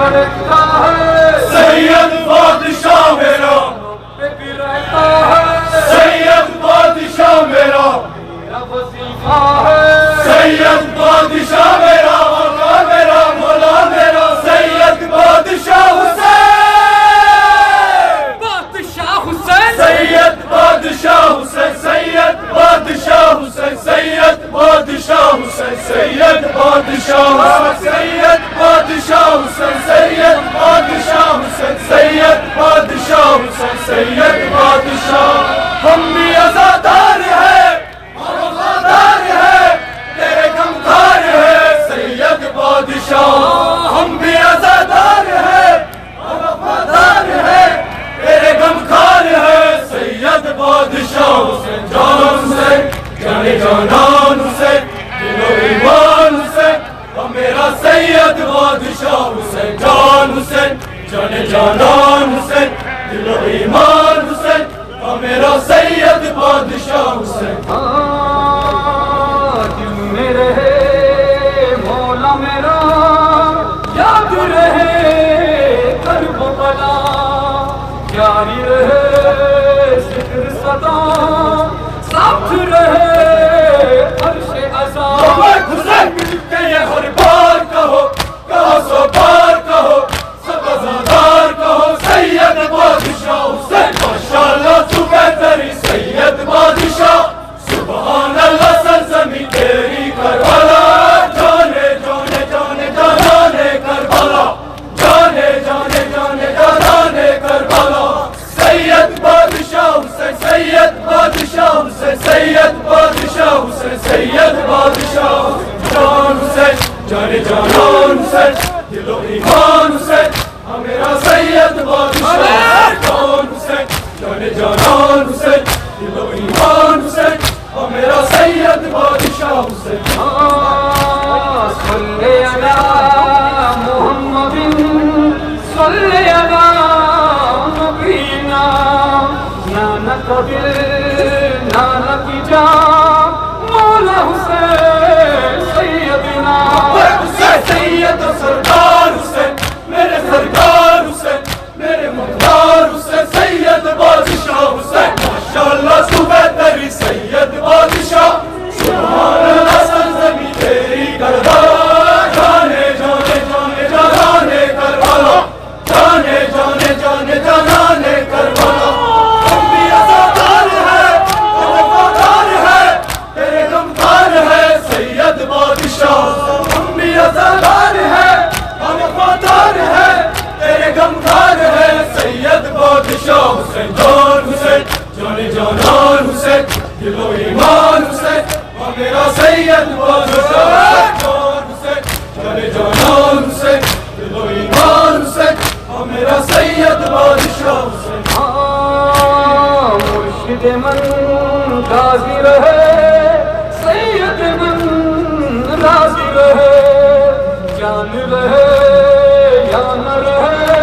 رہتا ہے سید بادشاہ میرا پہ بھی رہتا ہے سید بادشاہ میرا میرا وظیفہ ہے سید بادشاہ میرا مولا میرا مولا میرا سید بادشاہ حسین بادشاہ حسین سید بادشاہ حسین سید بادشاہ حسین سید بادشاہ حسین سید بادشاہ حسین سید بادشاہ حسین سید بادشاہ حسین سید بادشاہ حسین سید بادشاہ ہم بھی عزادار ہیں ہم وفادار ہیں تیرے غمخوار ہیں سید بادشاہ ہم بھی عزادار ہیں ہم وفادار ہیں تیرے غمخوار ہیں سید بادشاہ حسین جان حسین جانے جانان حسین دل و ایمان حسین اور میرا سید بادشاہ حسین جان حسین جانے جانان حسین دل و ایمان حسین اور میرا سید بادشاہ حسین دل میں رہے مولا میرا یاد رہے کرب و بلا جاری رہے ذکر صدا ساتھ رہے عرش عزا حسین کہ یہ ہر بار کہو کہو سو بار کہو سب عزادار کہو سید بادشاہ حسین ماشاءاللہ صبح تری سید بادشاہ سبحان اللہ سرزمین تیری کربلا جانے جانے جانے جانے کربلا جانے جانے جانے جانے کربلا سید بادشاہ حسین سید بادشاہ حسین سید بادشاہ حسین سید بادشاہ جان حسین جانے جانان حسین دل و ایمان حسین میرا سید بادشاہ جان حسین جانے جانان حسین دل و ایمان حسین میرا سید بادشاہ حسین صلی علی محمد صلی علی نبینا نانک دل نانک جان مولا حسین سیدنا حسین سید سردار حسین میرے سرکار حسین میرے مختار حسین سید بادشاہ حسین ماشاءاللہ صبح تری سید بادشاہ سبحان اللہ سرزمین تیری کربلا جانے جانے جانے جانے کربلا جانے جانے جانے جانے کربلا ہم بھی عزادار ہیں ہم وفادار ہیں تیرے غمخوار ہیں سید بادشاہ ہم بھی عزادار ہیں ہم وفادار ہیں تیرے غمخوار ہیں سید بادشاہ حسین جان حسین جانے جانان حسین دل و ایمان حسین اور میرا سید بادشاہ جان حسین جانے جانان حسین دل و ایمان حسین اور میرا سید بادشاہ حسین مرشد من غازی رہے سید من راضی رہے جان رہے یا نہ رہے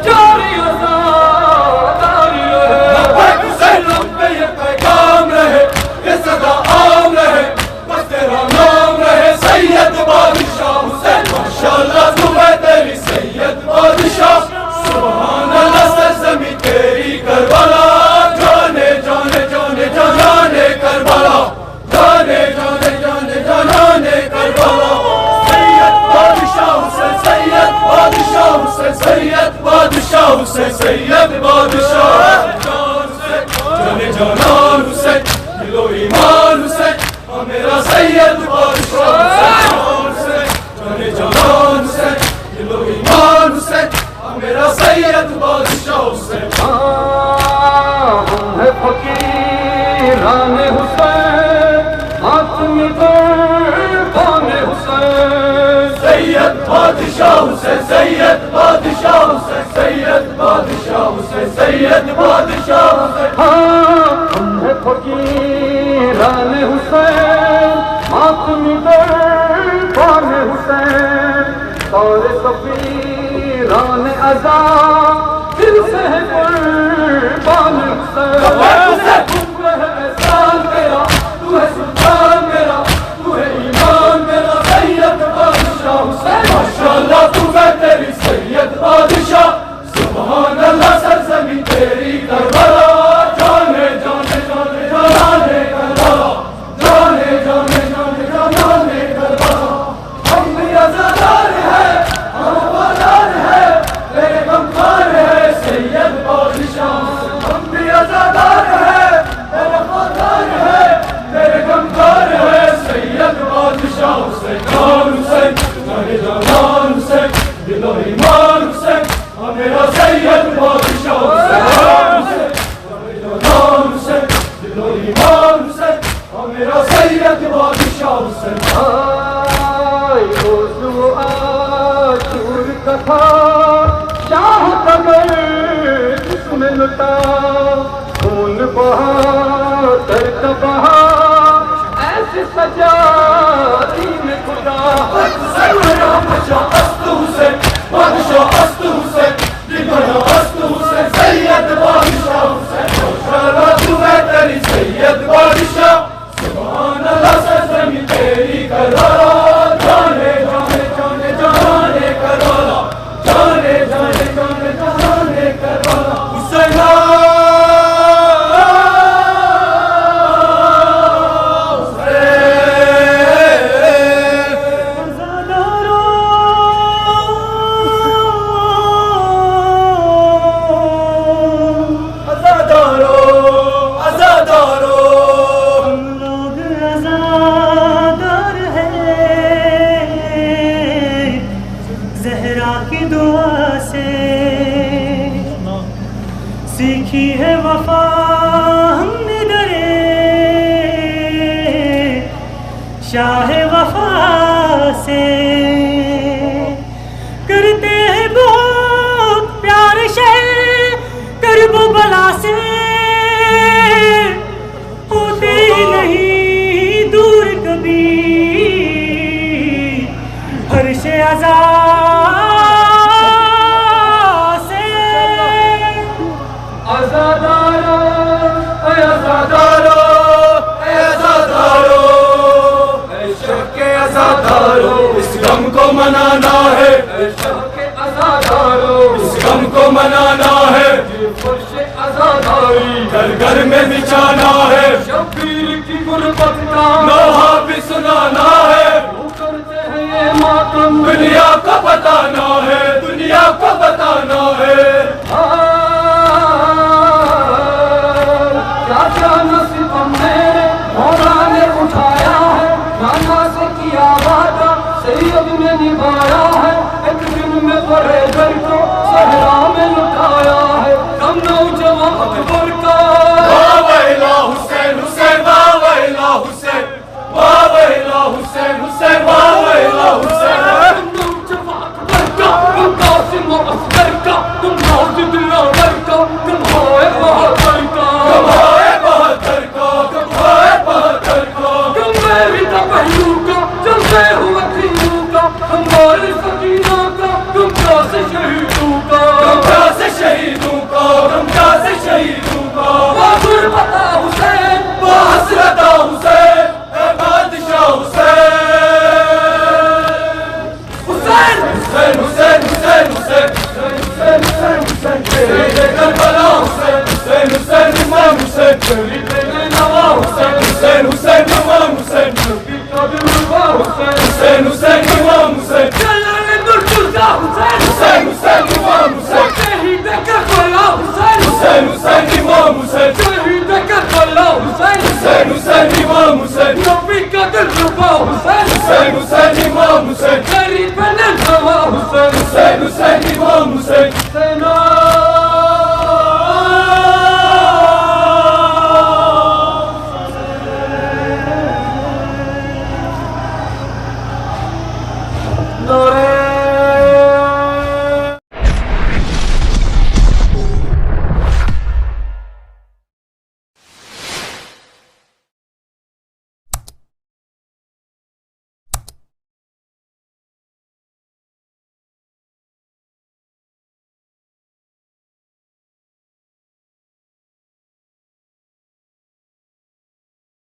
جاری عزاداری رہے حسین لبے یہ پیغام رہے یہ صدا عام رہے بس تیرا نام رہے سید بادشاہ حسین ماشاءاللہ صبح تیری سید بادشاہ سبحان اللہ سرزمین تیری کربلا جانے جانے جانے جانے کربلا جانے جانے جانے جانے کربلا سید بادشاہ حسین سید بادشاہ حسین سید بادشاہ حسین سید بادشاہ جانے جانان حسین دل و ایمان حسین اور میرا سید بادشاہ حسین جانے جانان حسین دل و ایمان حسین اور میرا سید بادشاہ حسین ہم ہے فقیران حسین حاتمی قربان حسین سید بادشاہ حسین سید بادشاہ حسین سید بادشاہ حسین سید بادشاہ حسین ہم ہے فقیران حسین حاتمی قربان حسین سارے سفیران عزا دل سے ہے قربان حسین احسان تیرا تو ہے سلطان میرا تو ہے ایمان میرا سید بادشاہ حسین ماشاءاللہ تو ہے تیری سید جان حسین جانے جان حسین دل و ایمان حسین میرا سید بادشاہ حسین جان حسین دل و ایمان حسین میرا سید بادشاہ حسین آئے روز و آشور کا تھا شاہ کا گھر جس میں لٹا خون بہا درد بہا ایسے سجا دین خدا حسین میرا بادشاہ است حسین بادشاہ است حسین دیوانہ است حسین سید بادشاہ حسین ماشاءاللہ تو ہے تیری سید بادشاہ سبحان اللہ سے زمین تیری کرالا جانے جانے جانے جانے کرالا جانے جانے جانے جانے کرالا حسین سیکھی ہے وفا ہم نے درے شاہ وفا سے کرتے ہیں بہت پیار شہ کرب و بلا سے ہوتے ہی نہیں دور کبھی ہرش عذاب اس غم کو منانا ہے اس غم کو منانا ہے گھر گھر میں بچانا ہے شبیر کی غربت کا نوحہ بھی سنانا ہے وہ کرتے ہیں یہ ماتم دنیا کو بتانا ہے دنیا کو بتانا ہے کیا کیا نصیب ہم نے مولا نے اٹھایا ہے نانا سے کیا وعدہ سید نے نبھایا ہے ایک دن میں بڑے گھر کو صحرا میں لٹایا ہے کم نوجوان اکبر کا ویلا حسین حسین ویلا حسین ویلا حسین حسین ویلا حسین کم نوجوان اکبر کا کم قاسم و اصغر کا کم ماجد لاغر کا کم ہوئے بہادر کا کم ہوئے بہادر کا کم ہوئے بہادر کا کم میری کا پہلو کا چلتے ہوئے تھیوں کا ہمارے سکینہ کا کم پیاسے شہیدوں کا کم پیاسے شہیدوں کا کم پیاسے شہیدوں کا بہادر بتا حسین بحسرت حسین اے بادشاہ حسین حسین حسین حسین حسین حسین حسین حسین شہید کربلا حسین حسین حسین امام حسین شہید نوا حسین حسین حسین امام حسین حسین حسین امام حسین جلال الدرجہ حسین حسین حسین امام حسین شہید کربلا حسین حسین حسین امام حسین شہید کربلا حسین حسین حسین امام حسین نبی کا دلربا حسین حسین حسین امام حسین غریب نوا حسین حسین حسین امام حسین نعرہ